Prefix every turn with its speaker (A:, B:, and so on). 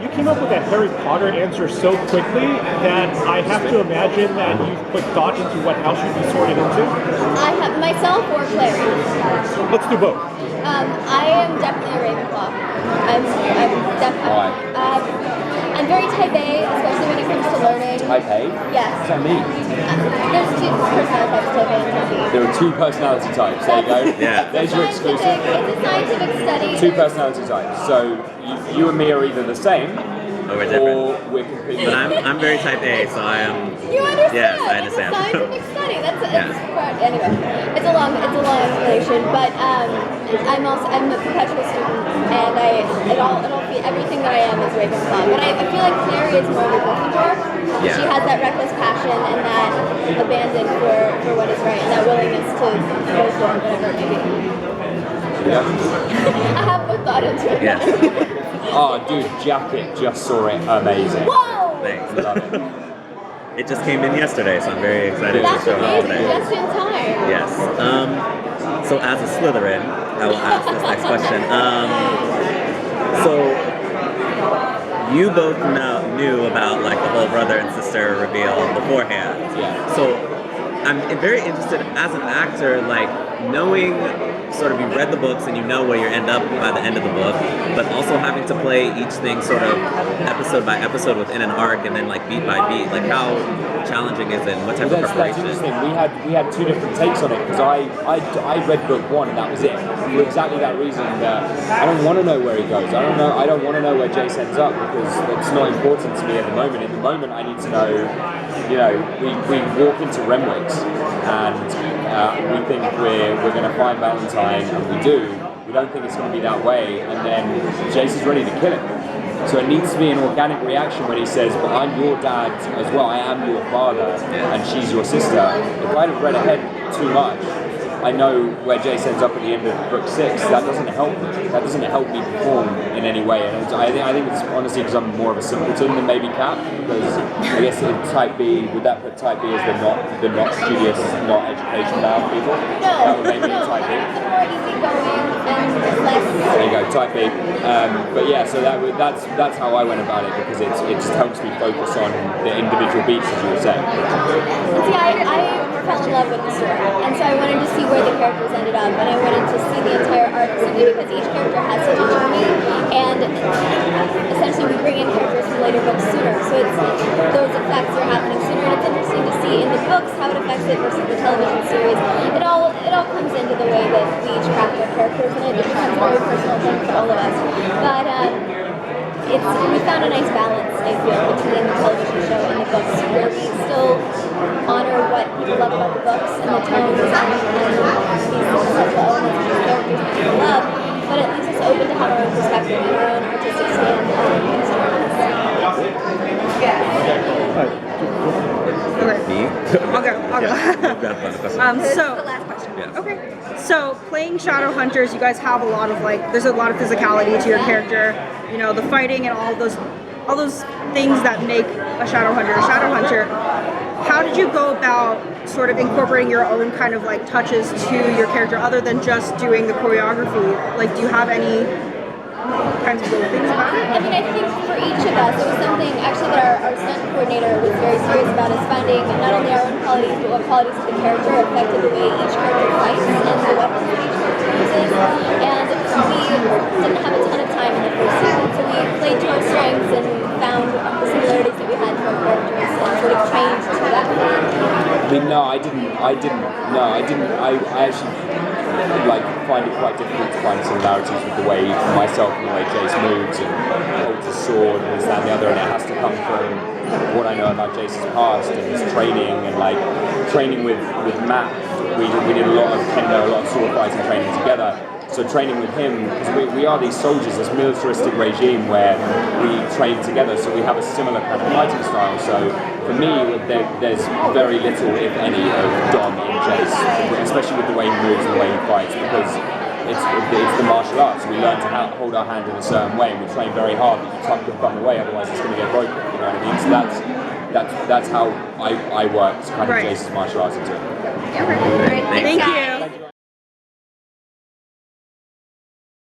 A: you came up with that Harry Potter answer so quickly that I have to imagine that you've put thought into what house you'd be sorted into.
B: I have myself or Clary.
A: Let's do both.
B: I am definitely a Ravenclaw. I'm definitely. I'm very type A, especially when it comes to learning.
C: Type A?
B: Yes.
C: What's that mean?
B: There's two personality types, type A and type B.
C: There are two personality types. There you go.
D: Yeah.
C: There's your exclusive.
B: It's a scientific study.
C: Two personality types. So you and me are either the same,
D: we're different.
C: or we're completely.
D: But I'm very type A, so I am.
B: You understand?
D: Yes, I understand.
B: It's a scientific study.
D: Yeah.
B: Anyway, it's a long explanation, but I'm a perpetual student, and everything that I am is Ravenclaw. But I feel like Clary is more of a Gryffindor.
D: Yeah.
B: She has that reckless passion and that abandon for what is right, and that willingness to go for whatever it may be.
C: Yeah.
B: I have put thought into it.
D: Yes.
C: Oh, dude, jacket, just saw it. Amazing.
B: Whoa!
D: Thanks.
C: Love it.
D: It just came in yesterday, so I'm very excited
B: That's
D: to show up
B: amazing,
D: today.
B: just in time.
D: Yes. So as a Slytherin, I will ask this next question. So you both knew about like the whole brother and sister reveal beforehand.
C: Yeah.
D: So I'm very interested as an actor, like knowing sort of you read the books and you know where you end up by the end of the book, but also having to play each thing sort of episode by episode within an arc and then like beat by beat. Like how challenging is it and what type of
C: That's
D: preparation?
C: interesting. We had two different takes on it because I read book one and that was it. For exactly that reason that I don't want to know where he goes. I don't want to know where Jace ends up because it's not important to me at the moment. In the moment, I need to know. You know, we walk into Renwick's and we think we're going to find Valentine, and we do. We don't think it's going to be that way, and then Jace is ready to kill him. So it needs to be an organic reaction when he says, but I'm your dad as well, I am your father, and she's your sister. If I'd have read ahead too much, I know where Jace ends up at the end of book 6. That doesn't help me. That doesn't help me perform in any way. And I think it's honestly because I'm more of a simpleton than maybe Cap. Because I guess in Type B, would that put Type B as the not studious, not education bound people?
B: No,
C: That would make me Type B.
B: The more easygoing and less.
C: There you go, Type B. But yeah, so that's how I went about it because it just helps me focus on the individual beats, as you were saying.
B: See, I fell in love with the story, and so I wanted to see where the characters ended up, and I wanted to see the entire arc simply because each character has such a journey, and essentially we bring in characters from later books sooner, so those effects are happening sooner, and it's interesting to see in the books how it affects it versus the television series. It all comes into the way that we each craft our characters, and it becomes a very personal thing for all of us. But we found a nice balance, I feel, between the television show and the books, where we still honor what people love about the books and the tones and these essential elements of these characters that people love, but it leaves us open to have our own perspective and our own artistic stand in the story.
E: I'll go.
B: So the last question.
D: Yeah.
E: Okay. So playing Shadowhunters, you guys have a lot of there's a lot of physicality to your character. You know, the fighting and all those things that make a Shadowhunter. How did you go about sort of incorporating your own kind of touches to your character other than just doing the choreography? Like, do you have any kinds of little things about it?
B: I mean, I think for each of us, it was something actually that our stunt coordinator was very serious about, is finding not only our own qualities, but what qualities of the character affected the way each character fights and the weapons that each character uses. And we didn't have a ton of time in the first season, so we played to our strengths and found the similarities that we had to our characters and sort of trained to that.
C: I mean, no, I didn't. I actually find it quite difficult to find similarities with the way myself and the way Jace moves and holds his sword and this, that, and the other, and it has to come from what I know about Jace's past and his training and training with Matt. We did a lot of kendo, a lot of sword fighting training together. So training with him, because we are these soldiers, this militaristic regime where we train together, so we have a similar kind of fighting style. So for me, there's very little, if any, of Dom in Jace, especially with the way he moves and the way he fights, because it's the martial arts. We learn to hold our hand in a certain way, and we train very hard that you tuck your thumb away, otherwise it's going to get broken. You know what I mean? So that's how I work to kind of Jace's martial arts into it.
B: Yeah, right.
E: Thank you.